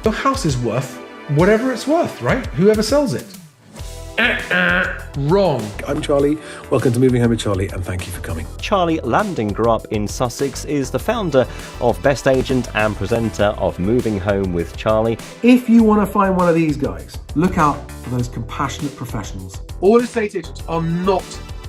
Your house is worth whatever it's worth, right? Whoever sells it. Wrong. I'm Charlie. Welcome to Moving Home with Charlie, and thank you for coming. Charlie Landing grew up in Sussex, is the founder of Best Agent and presenter of Moving Home with Charlie. If you want to find one of these guys, look out for those compassionate professionals. All estate agents are not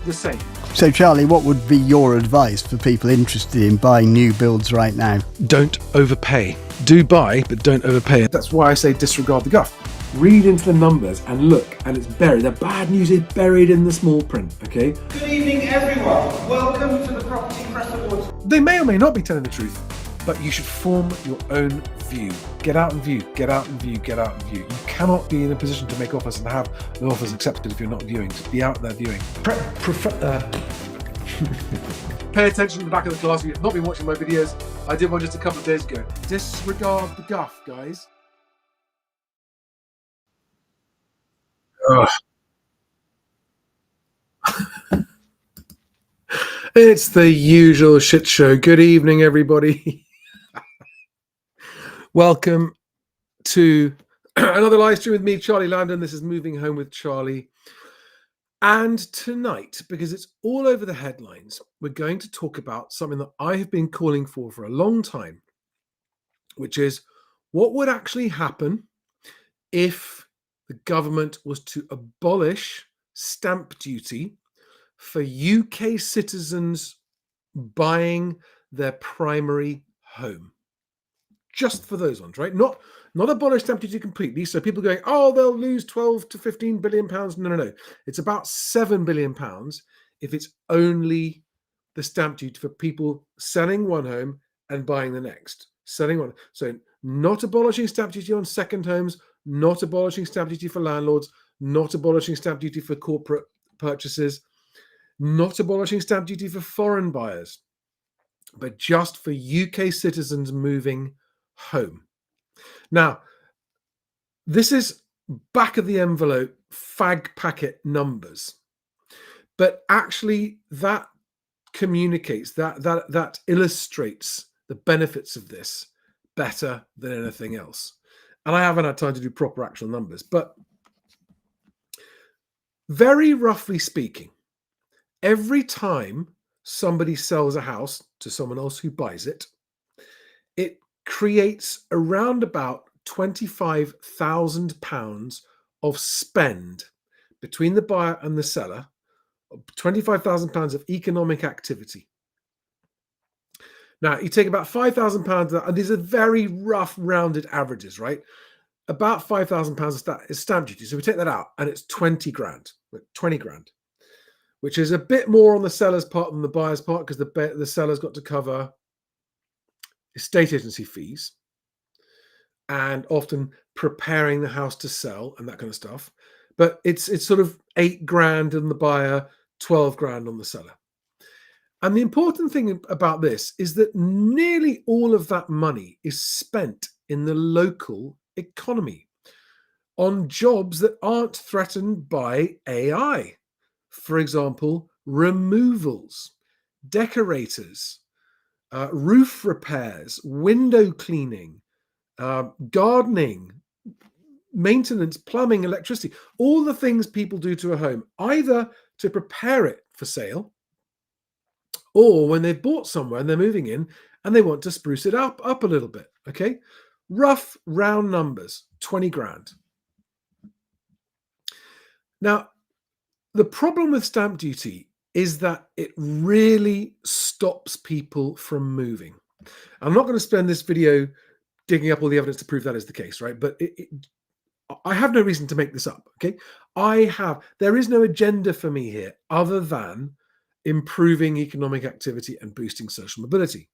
the same. So Charlie, what would be your advice for people interested in buying new builds right now? Don't overpay. Do buy, but don't overpay. That's why I say disregard the guff. Read into the numbers and look, and it's buried. The bad news is buried in the small print, okay? Good evening, everyone. Welcome to the Property Press Awards. They may or may not be telling the truth, but you should form your own view. Get out and view, get out and view, get out and view. You cannot be in a position to make offers and have the offers accepted if you're not viewing. Just be out there viewing. Pay attention to the back of the class. If you've not been watching my videos, I did one just a couple of days ago. Disregard the guff, guys. It's the usual shit show. Good evening, everybody. Welcome to another live stream with me, Charlie Landon. This is Moving Home with Charlie. And tonight, because it's all over the headlines, we're going to talk about something that I have been calling for a long time, which is what would actually happen if the government was to abolish stamp duty for UK citizens buying their primary home. Just for those ones, right? Not abolish stamp duty completely. So people going, oh, they'll lose 12 to 15 billion pounds. No. It's about 7 billion pounds if it's only the stamp duty for people selling one home and buying the next. Selling one. So not abolishing stamp duty on second homes, not abolishing stamp duty for landlords, not abolishing stamp duty for corporate purchases, not abolishing stamp duty for foreign buyers, but just for UK citizens moving home. Now, this is back of the envelope fag packet numbers, but actually that communicates, that illustrates the benefits of this better than anything else. And I haven't had time to do proper actual numbers, but very roughly speaking, every time somebody sells a house to someone else who buys it, it creates around about £25,000 of spend between the buyer and the seller, £25,000 of economic activity. Now, you take about £5,000, and these are very rough rounded averages, right? About £5,000 is stamp duty. So we take that out, and it's 20 grand, which is a bit more on the seller's part than the buyer's part, because the seller's got to cover estate agency fees and often preparing the house to sell and that kind of stuff. But it's sort of 8 grand on the buyer, 12 grand on the seller. And the important thing about this is that nearly all of that money is spent in the local economy on jobs that aren't threatened by AI. For example, removals, decorators, roof repairs, window cleaning, gardening, maintenance, plumbing, electricity, all the things people do to a home, either to prepare it for sale or when they've bought somewhere and they're moving in and they want to spruce it up a little bit, okay? Rough round numbers, 20 grand. Now, the problem with stamp duty is that it really stops people from moving. I'm not going to spend this video digging up all the evidence to prove that is the case, right? But I have no reason to make this up, okay? There is no agenda for me here other than improving economic activity and boosting social mobility.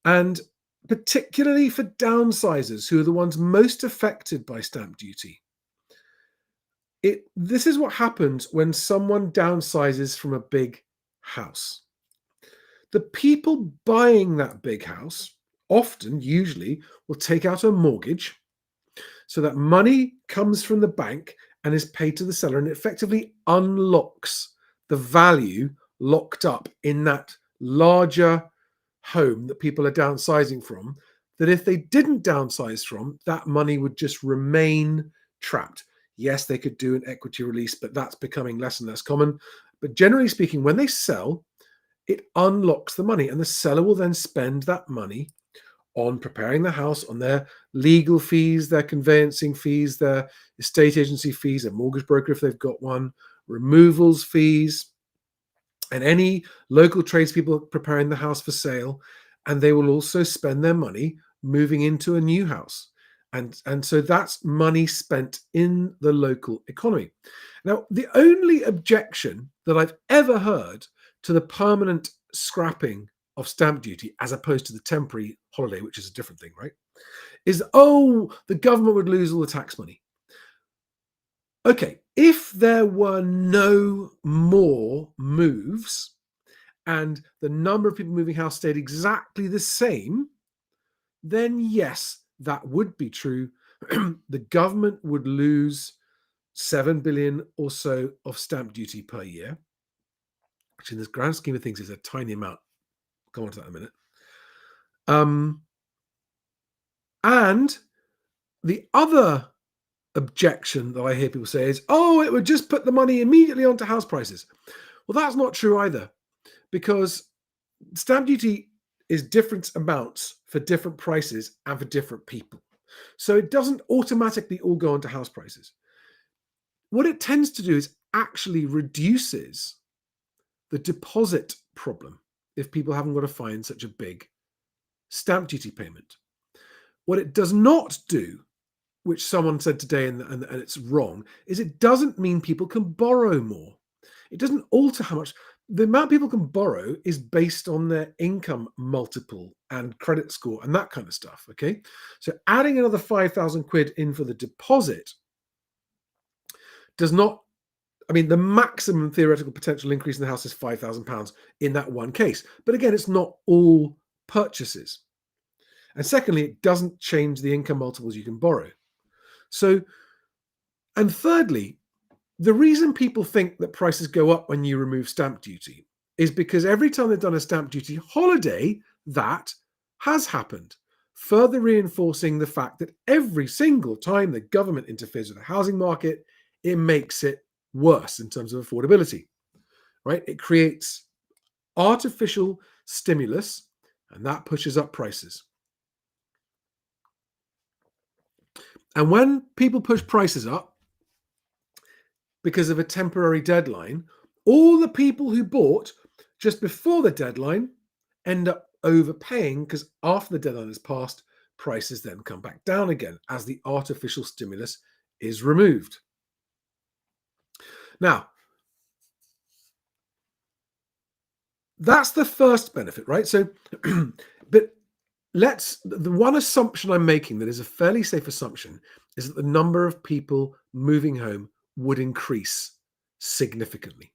And particularly for downsizers, who are the ones most affected by stamp duty, this is what happens when someone downsizes from a big house. The people buying that big house usually will take out a mortgage, so that money comes from the bank and is paid to the seller, and effectively unlocks the value locked up in that larger home that people are downsizing from, that if they didn't downsize from, that money would just remain trapped. Yes, they could do an equity release, but that's becoming less and less common. But generally speaking, when they sell, it unlocks the money, and the seller will then spend that money on preparing the house, on their legal fees, their conveyancing fees, their estate agency fees, their mortgage broker if they've got one, removals fees, and any local tradespeople preparing the house for sale. And they will also spend their money moving into a new house. And so that's money spent in the local economy. Now, the only objection that I've ever heard to the permanent scrapping of stamp duty, as opposed to the temporary holiday, which is a different thing, right, is, oh, the government would lose all the tax money. Okay, if there were no more moves and the number of people moving house stayed exactly the same, then yes, that would be true. The government would lose 7 billion or so of stamp duty per year, which in this grand scheme of things is a tiny amount. I'll come on to that in a minute. And the other objection that I hear people say is, oh, it would just put the money immediately onto house prices. Well, that's not true either, because stamp duty is different amounts for different prices and for different people. So it doesn't automatically all go onto house prices. What it tends to do is actually reduces the deposit problem if people haven't got to find such a big stamp duty payment. What it does not do, which someone said today, and it's wrong, is it doesn't mean people can borrow more. It doesn't alter how much. The amount people can borrow is based on their income multiple and credit score and that kind of stuff, okay? So adding another 5,000 quid in for the deposit does not, I mean, the maximum theoretical potential increase in the house is £5,000 in that one case. But again, it's not all purchases. And secondly, it doesn't change the income multiples you can borrow. So, and thirdly, the reason people think that prices go up when you remove stamp duty is because every time they've done a stamp duty holiday, that has happened, further reinforcing the fact that every single time the government interferes with the housing market, it makes it worse in terms of affordability, right? It creates artificial stimulus, and that pushes up prices. And when people push prices up because of a temporary deadline, all the people who bought just before the deadline end up overpaying, because after the deadline has passed, prices then come back down again as the artificial stimulus is removed. Now, that's the first benefit, right? So, but the one assumption I'm making that is a fairly safe assumption is that the number of people moving home would increase significantly.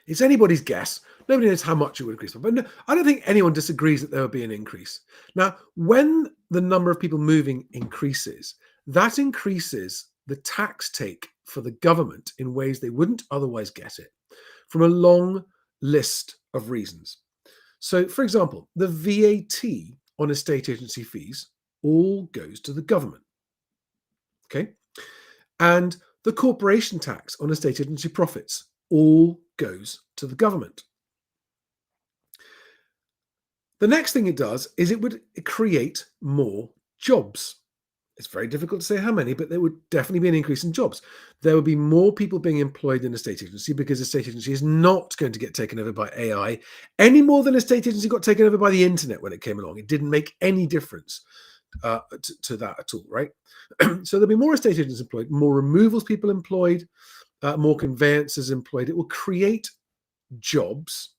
It's anybody's guess. Nobody knows how much it would increase, but no, I don't think anyone disagrees that there would be an increase. Now, when the number of people moving increases, that increases the tax take for the government in ways they wouldn't otherwise get it, from a long list of reasons. So, for example, the VAT on estate agency fees all goes to the government, okay? And the corporation tax on estate agency profits all goes to the government. The next thing it does is it would create more jobs. It's very difficult to say how many, but there would definitely be an increase in jobs. There would be more people being employed in a estate agency, because a estate agency is not going to get taken over by AI any more than a estate agency got taken over by the internet when it came along. It didn't make any difference to that at all, right? So there'll be more estate agents employed, more removals people employed, more conveyancers employed. It will create jobs.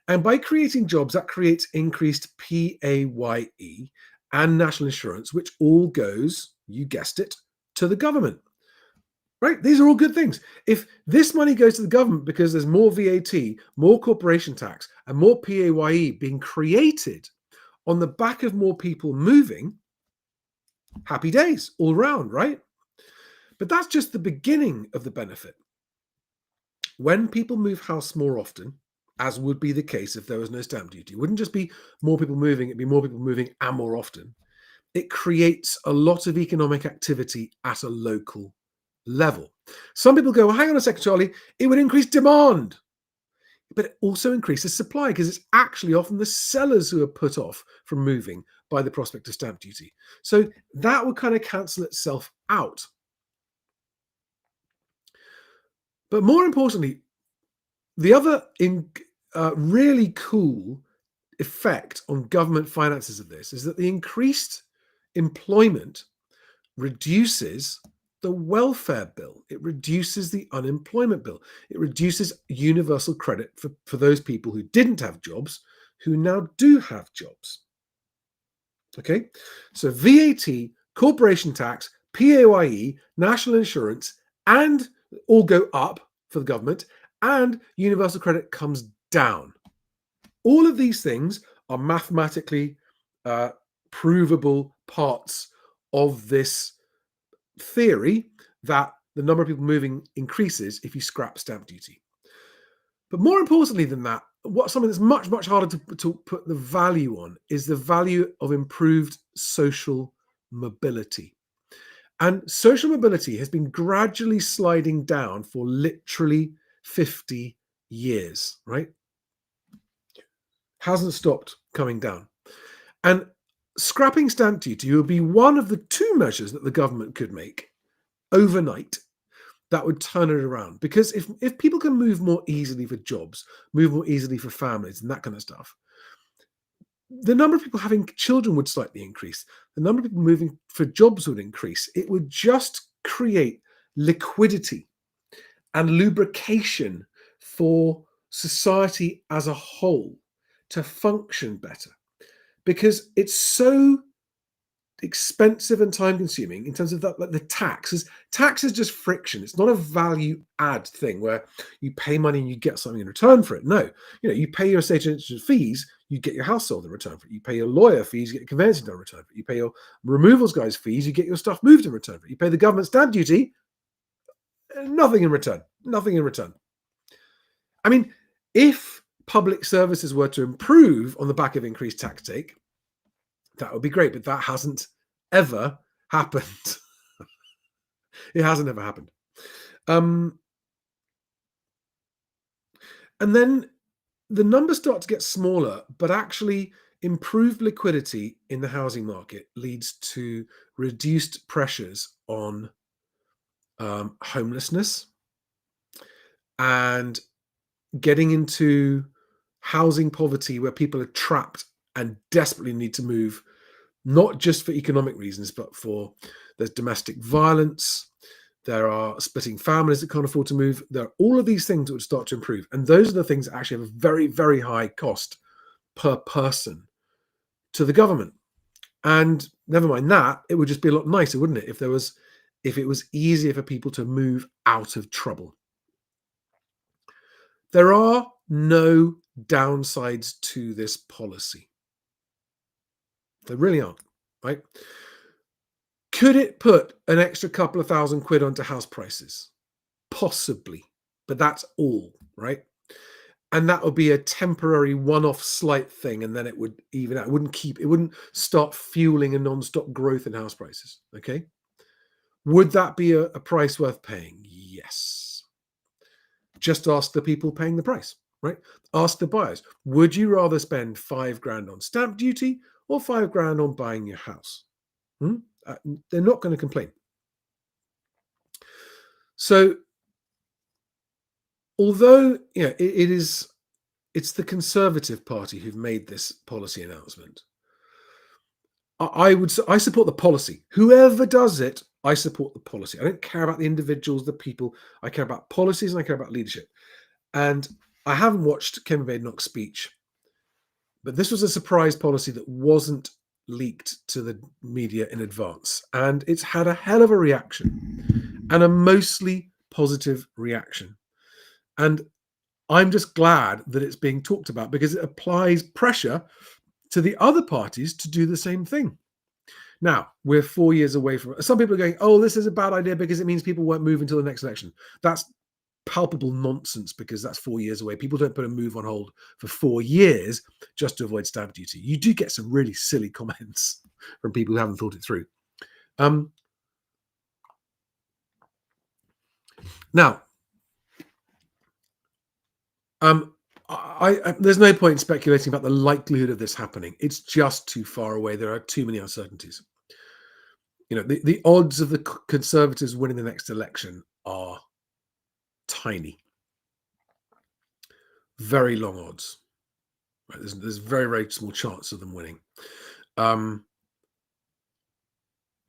And by creating jobs, that creates increased PAYE and national insurance, which all goes, you guessed it, to the government, right? These are all good things. If this money goes to the government because there's more VAT, more corporation tax, and more PAYE being created on the back of more people moving, happy days all round, right? But that's just the beginning of the benefit. When people move house more often, as would be the case if there was no stamp duty. It wouldn't just be more people moving, it'd be more people moving and more often. It creates a lot of economic activity at a local level. Some people go, well, hang on a second, Charlie, it would increase demand. But it also increases supply because it's actually often the sellers who are put off from moving by the prospect of stamp duty. So that would kind of cancel itself out. But more importantly, the other really cool effect on government finances of this is that the increased employment reduces the welfare bill. It reduces the unemployment bill. It reduces universal credit for those people who didn't have jobs, who now do have jobs. Okay, so VAT, corporation tax, PAYE, national insurance, and all go up for the government, and universal credit comes down. All of these things are mathematically provable parts of this theory that the number of people moving increases if you scrap stamp duty. But more importantly than that, something that's much, much harder to put the value on is the value of improved social mobility. And social mobility has been gradually sliding down for literally 50 years, right? Hasn't stopped coming down. And scrapping stamp duty would be one of the two measures that the government could make overnight that would turn it around. Because if people can move more easily for jobs, move more easily for families and that kind of stuff, the number of people having children would slightly increase. The number of people moving for jobs would increase. It would just create liquidity and lubrication for society as a whole to function better. Because it's so expensive and time consuming in terms of that, like the taxes. Tax is just friction. It's not a value add thing where you pay money and you get something in return for it. No, you pay your estate agent fees, you get your house sold in return for it. You pay your lawyer fees, you get conveyancing done in return for it. You pay your removals guys fees, you get your stuff moved in return for it. You pay the government stamp duty, nothing in return. Nothing in return. I mean, if public services were to improve on the back of increased tax take, that would be great, but that hasn't ever happened. It hasn't ever happened. And then the numbers start to get smaller, but actually improved liquidity in the housing market leads to reduced pressures on homelessness and getting into housing poverty where people are trapped and desperately need to move, not just for economic reasons, but there's domestic violence, there are splitting families that can't afford to move. There are all of these things that would start to improve. And those are the things that actually have a very, very high cost per person to the government. And never mind that, it would just be a lot nicer, wouldn't it, if it was easier for people to move out of trouble. There are no downsides to this policy. There really aren't, right? Could it put an extra couple of £1,000 onto house prices? Possibly, but that's all, right? And that would be a temporary one-off slight thing, and then it would even out. It wouldn't start fueling a non-stop growth in house prices, okay? Would that be a price worth paying? Yes. Just ask the people paying the price, right? Ask the buyers. Would you rather spend £5,000 on stamp duty or £5,000 on buying your house? They're not going to complain. So, although it's the Conservative Party who've made this policy announcement, I support the policy. Whoever does it, I support the policy. I don't care about the individuals, the people. I care about policies and I care about leadership. And I haven't watched Kevin Badenoch's speech, but this was a surprise policy that wasn't leaked to the media in advance. And it's had a hell of a reaction, and a mostly positive reaction. And I'm just glad that it's being talked about because it applies pressure to the other parties to do the same thing. Now, we're 4 years away from it. Some people are going, oh, this is a bad idea because it means people won't move until the next election. That's palpable nonsense, because that's 4 years away. People don't put a move on hold for 4 years just to avoid stamp duty. You do get some really silly comments from people who haven't thought it through. Now, there's no point in speculating about the likelihood of this happening. It's just too far away. There are too many uncertainties. You know, the odds of the Conservatives winning the next election are tiny. Very long odds. Right? There's very, very small chance of them winning.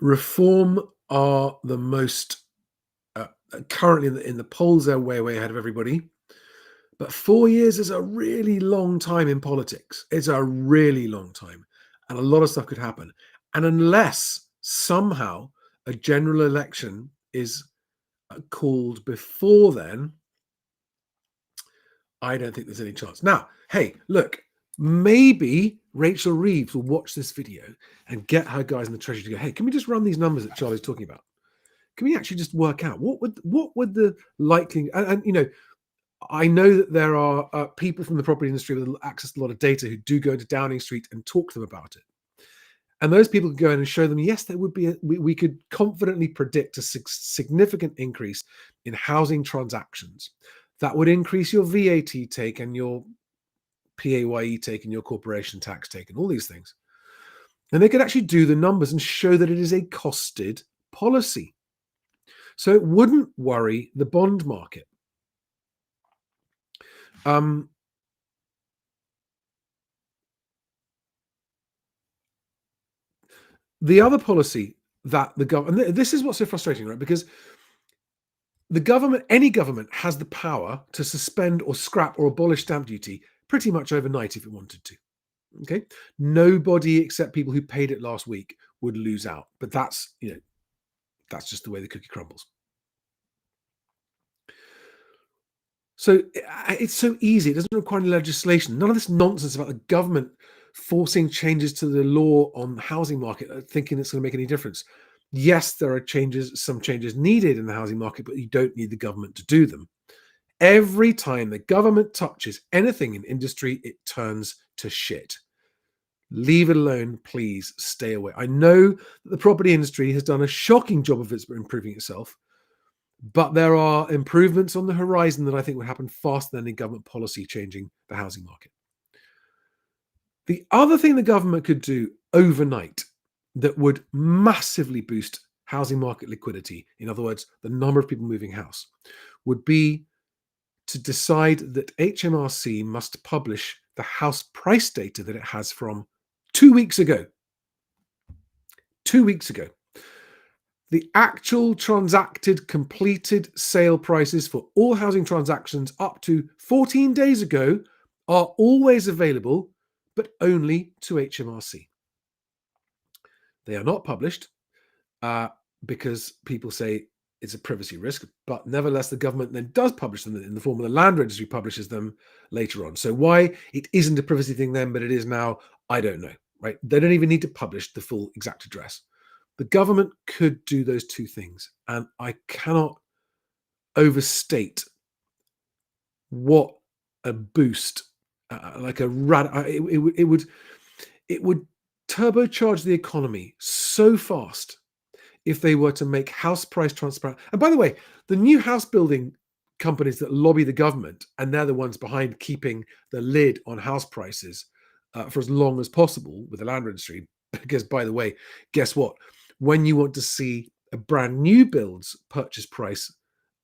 Reform are the most currently in the polls. They're way ahead of everybody. But 4 years is a really long time in politics. It's a really long time, and a lot of stuff could happen. And unless somehow a general election is called before then, I don't think there's any chance. Now, hey, look, maybe Rachel Reeves will watch this video and get her guys in the Treasury to go, hey, can we just run these numbers that Charlie's talking about? Can we actually just work out what would the likely, and you know, I know that there are people from the property industry with access to a lot of data who do go into Downing Street and talk to them about it. And those people could go in and show them, yes, there would be, we could confidently predict a significant increase in housing transactions. That would increase your VAT take and your PAYE take and your corporation tax take and all these things. And they could actually do the numbers and show that it is a costed policy. So it wouldn't worry the bond market. The other policy that the government, this is what's so frustrating, right? Because the government, any government, has the power to suspend or scrap or abolish stamp duty pretty much overnight if it wanted to. Okay, nobody except people who paid it last week would lose out, but that's, you know, that's just the way the cookie crumbles. So it's so easy. It doesn't require any legislation. None of this nonsense about the government forcing changes to the law on the housing market, thinking it's going to make any difference. Yes, there are changes, some changes needed in the housing market, but you don't need the government to do them. Every time the government touches anything in industry, it turns to shit. Leave it alone, please. Stay away. I know that the property industry has done a shocking job of improving itself, but there are improvements on the horizon that I think would happen faster than any government policy changing the housing market. The other thing the government could do overnight that would massively boost housing market liquidity, in other words, the number of people moving house, would be to decide that HMRC must publish the house price data that it has from 2 weeks ago. 2 weeks ago. The actual transacted, completed sale prices for all housing transactions up to 14 days ago are always available, but only to HMRC. They are not published because people say it's a privacy risk, but nevertheless, the government then does publish them in the form of the Land Registry publishes them later on. So why it isn't a privacy thing then, but it is now, I don't know, right? They don't even need to publish the full exact address. The government could do those two things, and I cannot overstate what a boost, it would turbocharge the economy so fast if they were to make house price transparent. And by the way, the new house building companies that lobby the government, and they're the ones behind keeping the lid on house prices for as long as possible with the Land Registry, because by the way, guess what? When you want to see a brand new build's purchase price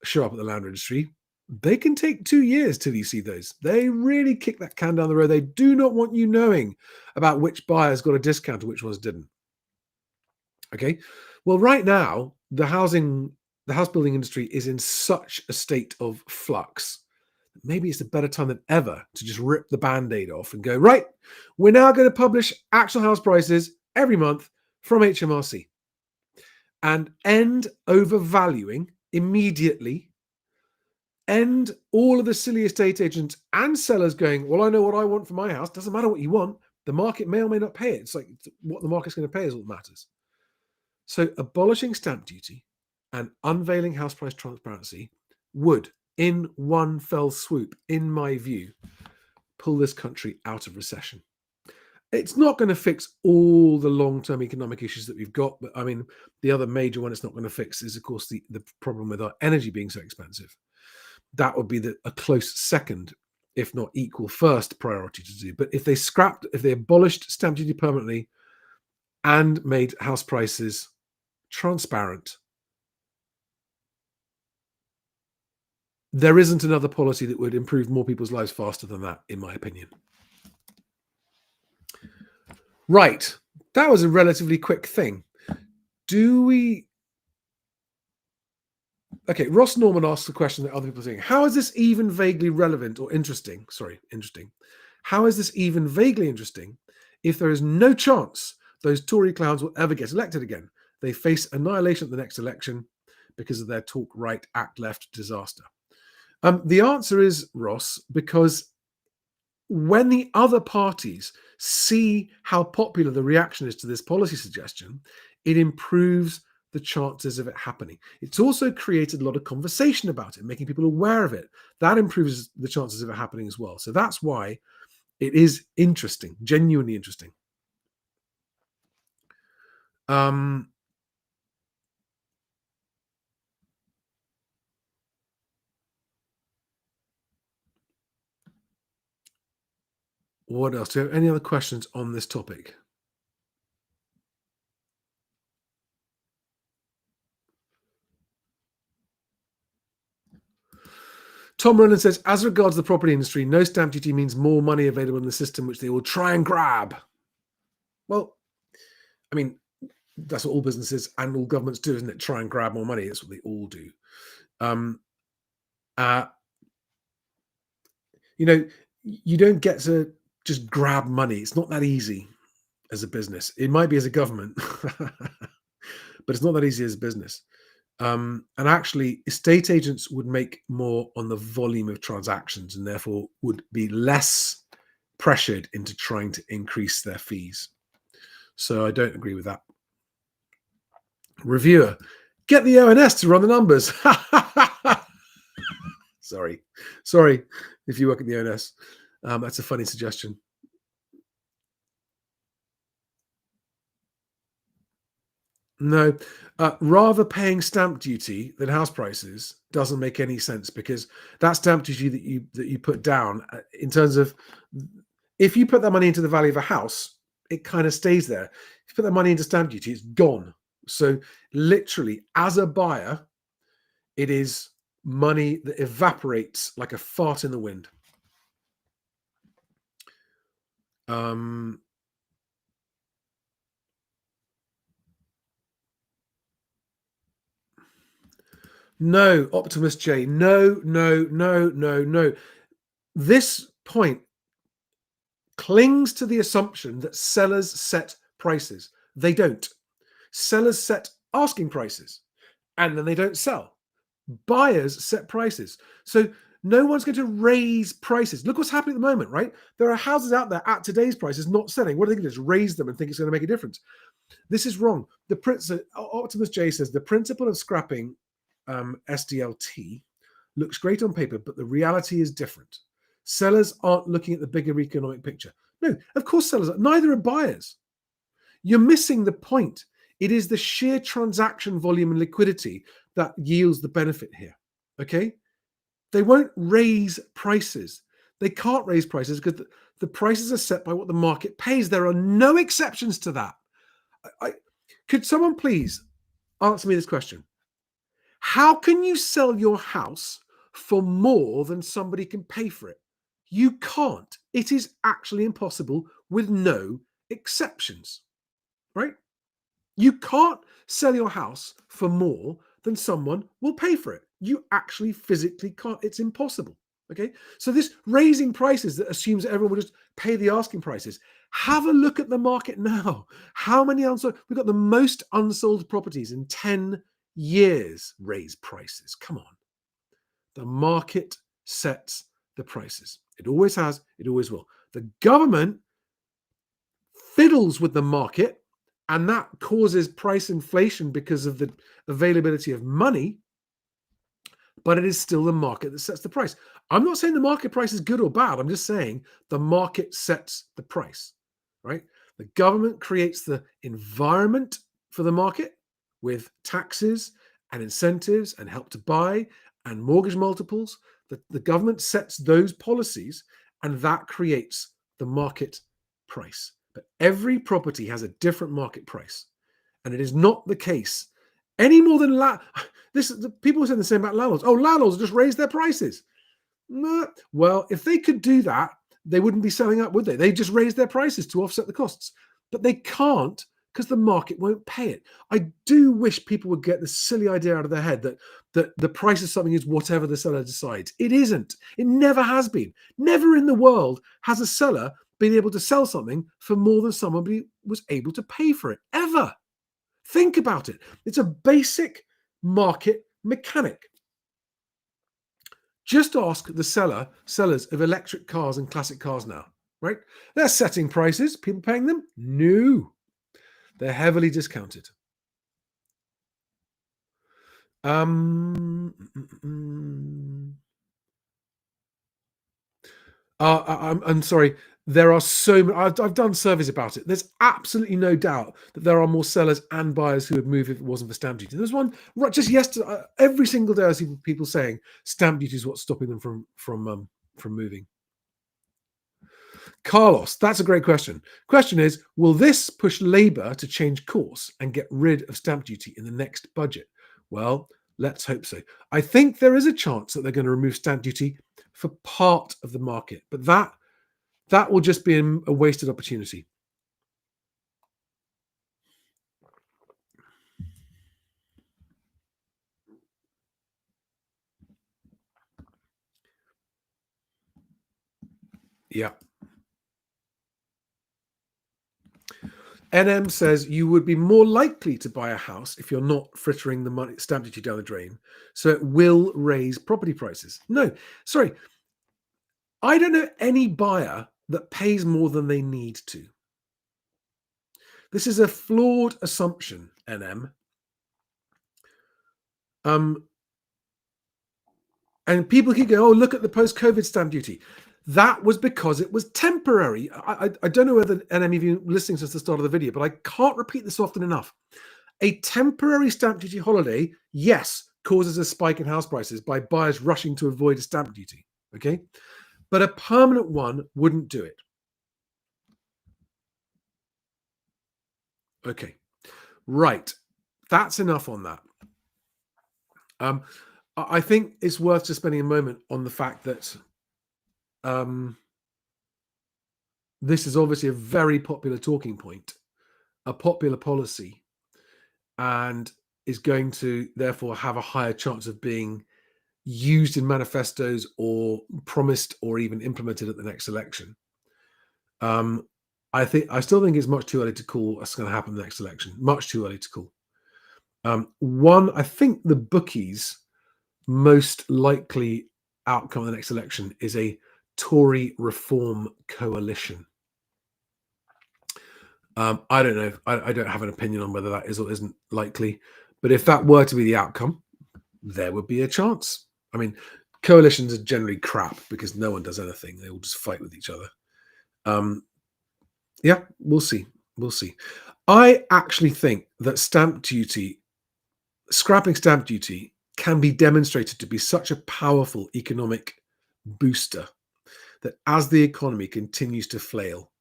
show up at the Land Registry, they can take 2 years till you see those. They really kick that can down the road. They do not want you knowing about which buyers got a discount and which ones didn't. Okay. Well, right now, the house building industry is in such a state of flux. Maybe it's a better time than ever to just rip the Band-Aid off and go, right, we're now going to publish actual house prices every month from HMRC and end overvaluing immediately, end all of the silly estate agents and sellers going, well, I know what I want for my house. Doesn't matter what you want. The market may or may not pay it. It's like what the market's going to pay is all that matters. So abolishing stamp duty and unveiling house price transparency would in one fell swoop, in my view, pull this country out of recession. It's not going to fix all the long-term economic issues that we've got, but I mean, the other major one it's not going to fix is, of course, the problem with our energy being so expensive. That would be a close second, if not equal first priority to do. But if they abolished stamp duty permanently and made house prices transparent, there isn't another policy that would improve more people's lives faster than that, in my opinion. Right. That was a relatively quick thing. Okay, Ross Norman asks a question that other people are saying. How is this even vaguely relevant or interesting? Interesting. How is this even vaguely interesting if there is no chance those Tory clowns will ever get elected again? They face annihilation at the next election because of their talk right, act left disaster. The answer is, Ross, because when the other parties see how popular the reaction is to this policy suggestion, it improves the chances of it happening. It's also created a lot of conversation about it, making people aware of it. That improves the chances of it happening as well. So that's why it is interesting, genuinely interesting. What else? Do you have any other questions on this topic? Tom Ronan says, as regards the property industry, no stamp duty means more money available in the system, which they will try and grab. Well, I mean, that's what all businesses and all governments do, isn't it? Try and grab more money. That's what they all do. You don't get to just grab money. It's not that easy as a business. It might be as a government, but it's not that easy as a business. And actually, estate agents would make more on the volume of transactions and therefore would be less pressured into trying to increase their fees. So I don't agree with that. Reviewer, get the ONS to run the numbers. Sorry if you work at the ONS. That's a funny suggestion. No, rather paying stamp duty than house prices doesn't make any sense, because that stamp duty that you put down, in terms of, if you put that money into the value of a house, it kind of stays there. If you put that money into stamp duty, it's gone. So literally, as a buyer, it is money that evaporates like a fart in the wind. No, Optimus J. No. This point clings to the assumption that sellers set prices. They don't. Sellers set asking prices, and then they don't sell. Buyers set prices. So no one's going to raise prices. Look what's happening at the moment, right? There are houses out there at today's prices not selling. What are they going to do? Just raise them and think it's going to make a difference? This is wrong. Optimus J says the principle of scrapping SDLT looks great on paper, but the reality is different. Sellers aren't looking at the bigger economic picture. No, of course sellers aren't. Neither are buyers. You're missing the point. It is the sheer transaction volume and liquidity that yields the benefit here. Okay? They won't raise prices. They can't raise prices because the prices are set by what the market pays. There are no exceptions to that. Could someone please answer me this question? How can you sell your house for more than somebody can pay for it? You can't. It is actually impossible with no exceptions, right? You can't sell your house for more than someone will pay for it. You actually physically can't. It's impossible. Okay. So this raising prices that assumes that everyone will just pay the asking prices. Have a look at the market now. How many unsold? We've got the most unsold properties in 10 years. Raise prices. Come on. The market sets the prices. It always has. It always will. The government fiddles with the market, and that causes price inflation because of the availability of money. but it is still the market that sets the price. I'm not saying the market price is good or bad. I'm just saying the market sets the price, right? The government creates the environment for the market with taxes and incentives and help to buy and mortgage multiples. The government sets those policies, and that creates the market price. But every property has a different market price. And it is not the case any more than people are saying the same about landlords. Oh, landlords just raise their prices. No. Well, if they could do that, they wouldn't be selling up, would they? They just raise their prices to offset the costs. But they can't because the market won't pay it. I do wish people would get the silly idea out of their head that the price of something is whatever the seller decides. It isn't. It never has been. Never in the world has a seller been able to sell something for more than somebody was able to pay for it, ever. Think about it. It's a basic market mechanic. Just ask the sellers of electric cars and classic cars now, right? They're setting prices. People paying them? No. They're heavily discounted. I'm sorry. There are so many. I've done surveys about it. There's absolutely no doubt that there are more sellers and buyers who would move if it wasn't for stamp duty. There's one right just yesterday. Every single day I see people saying stamp duty is what's stopping them from moving. Carlos, that's a great question. Question is, will this push Labour to change course and get rid of stamp duty in the next budget? Well, let's hope so. I think there is a chance that they're going to remove stamp duty for part of the market, but that will just be a wasted opportunity. Yeah. NM says you would be more likely to buy a house if you're not frittering the money, stamp duty down the drain. So it will raise property prices. No, sorry. I don't know any buyer that pays more than they need to. This is a flawed assumption, NM. And people keep going, oh, look at the post-COVID stamp duty. That was because it was temporary. I don't know whether NM of you listening since the start of the video, but I can't repeat this often enough. A temporary stamp duty holiday, yes, causes a spike in house prices by buyers rushing to avoid a stamp duty, okay? But a permanent one wouldn't do it. Okay, right. That's enough on that. I think it's worth just spending a moment on the fact that this is obviously a very popular talking point, a popular policy, and is going to therefore have a higher chance of being used in manifestos or promised or even implemented at the next election. I still think it's much too early to call what's going to happen in the next election. Much too early to call. I think the bookies' most likely outcome of the next election is a Tory reform coalition. I don't know. I don't have an opinion on whether that is or isn't likely. But if that were to be the outcome, there would be a chance. I mean, coalitions are generally crap because no one does anything. They all just fight with each other. Yeah, we'll see. We'll see. I actually think that scrapping stamp duty can be demonstrated to be such a powerful economic booster that as the economy continues to flail,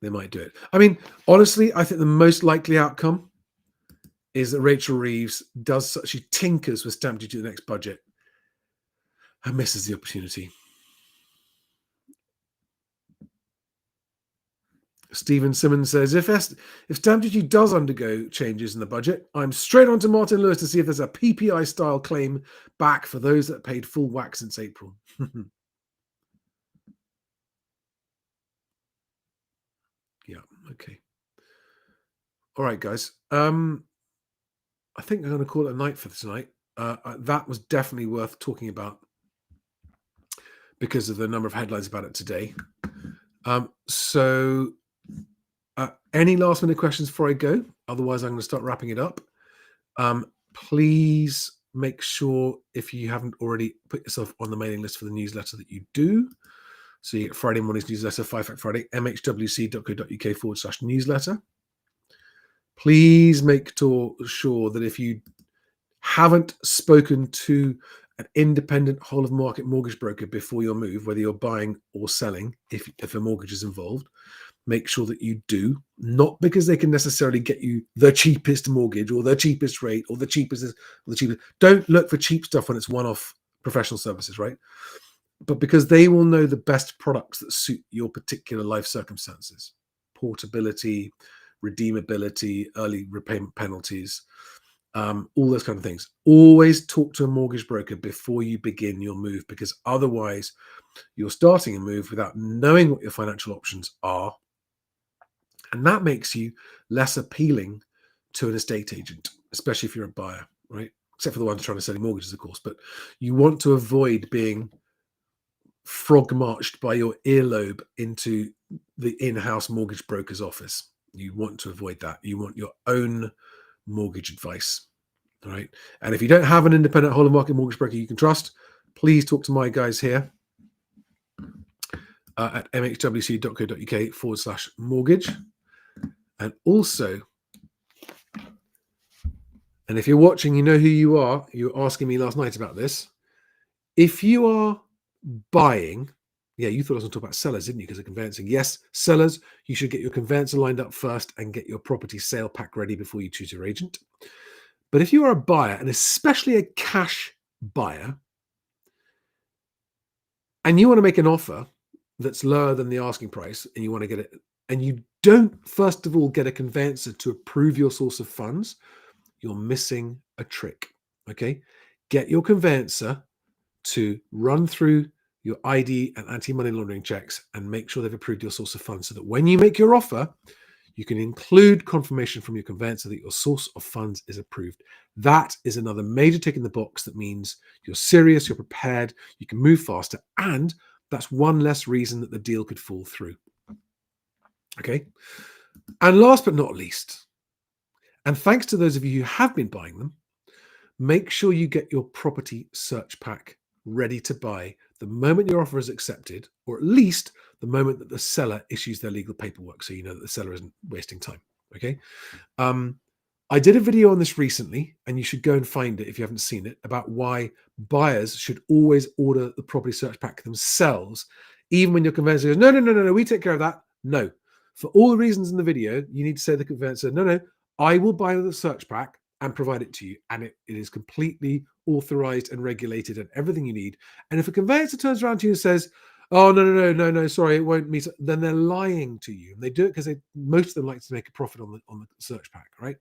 they might do it. I mean, honestly, I think the most likely outcome is that Rachel Reeves she tinkers with stamp duty in the next budget and misses the opportunity. Stephen Simmons says, if stamp duty does undergo changes in the budget, I'm straight on to Martin Lewis to see if there's a PPI-style claim back for those that paid full whack since April. Yeah, okay. All right, guys. I think I'm going to call it a night for tonight. That was definitely worth talking about because of the number of headlines about it today. Any last minute questions before I go? Otherwise, I'm going to start wrapping it up. Please make sure if you haven't already put yourself on the mailing list for the newsletter that you do. So you get Friday morning's newsletter, 5 Fact Friday, mhwc.co.uk/newsletter. Please make sure that if you haven't spoken to an independent whole of market mortgage broker before your move, whether you're buying or selling, if a mortgage is involved, make sure that you do, not because they can necessarily get you the cheapest mortgage or the cheapest rate or the cheapest. Don't look for cheap stuff when it's one-off professional services, right? But because they will know the best products that suit your particular life circumstances, portability, redeemability, early repayment penalties, all those kind of things. Always talk to a mortgage broker before you begin your move, because otherwise you're starting a move without knowing what your financial options are. And that makes you less appealing to an estate agent, especially if you're a buyer, right? Except for the ones trying to sell you mortgages, of course. But you want to avoid being frog marched by your earlobe into the in-house mortgage broker's office. You want to avoid that. You want your own mortgage advice, all right? And if you don't have an independent whole of market mortgage broker you can trust, please talk to my guys here at mhwc.co.uk/mortgage. And also, and if you're watching, you know who you are. You were asking me last night about this. If you are buying, you thought I was going to talk about sellers, didn't you? Because of conveyancing. Yes, sellers, you should get your conveyancer lined up first and get your property sale pack ready before you choose your agent. But if you are a buyer, and especially a cash buyer, and you want to make an offer that's lower than the asking price, and you want to get it, and you don't, first of all, get a conveyancer to approve your source of funds, you're missing a trick, okay? Get your conveyancer to run through your ID and anti-money laundering checks and make sure they've approved your source of funds, so that when you make your offer, you can include confirmation from your conveyancer that your source of funds is approved. That is another major tick in the box that means you're serious, you're prepared, you can move faster, and that's one less reason that the deal could fall through. Okay? And last but not least, and thanks to those of you who have been buying them, make sure you get your property search pack ready to buy the moment your offer is accepted, or at least the moment that the seller issues their legal paperwork, so you know that the seller isn't wasting time. Okay. I did a video on this recently, and you should go and find it if you haven't seen it, about why buyers should always order the property search pack themselves, even when your conveyancer goes, no, we take care of that. No. For all the reasons in the video, you need to say to the conveyancer, no, I will buy the search pack and provide it to you. And it is completely authorized and regulated and everything you need. And if a conveyancer turns around to you and says, oh, no, sorry, it won't meet, then they're lying to you. And they do it because most of them like to make a profit on the search pack, right?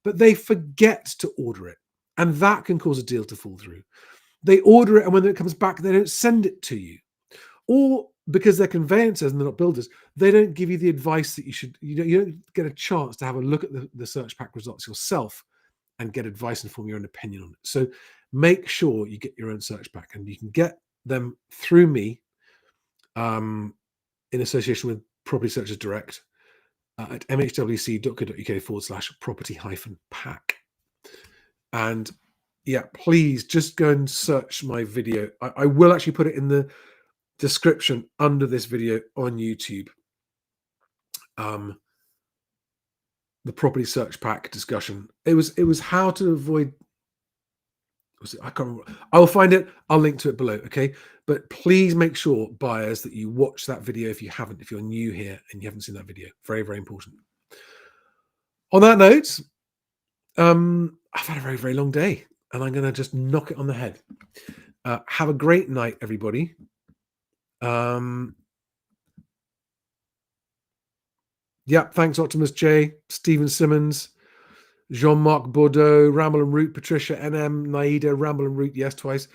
But they forget to order it. And that can cause a deal to fall through. They order it, and when it comes back, they don't send it to you. Or because they're conveyancers and they're not builders, they don't give you the advice that you should. You don't get a chance to have a look at the search pack results yourself and get advice and form your own opinion on it. So make sure you get your own search pack, and you can get them through me in association with Property Searchers Direct at mhwc.co.uk/property-pack. And please just go and search my video. I will actually put it in the description under this video on YouTube. The property search pack discussion. It was how to avoid. I can't remember. I will find it. I'll link to it below. Okay, but please make sure, buyers, that you watch that video if you haven't. If you're new here and you haven't seen that video, very, very important. On that note, I've had a very, very long day, and I'm going to just knock it on the head. Have a great night, everybody. Thanks, Optimus J, Stephen Simmons, Jean-Marc Bordeaux, Ramble and Root, Patricia NM, Naida, Ramble and Root, yes, twice.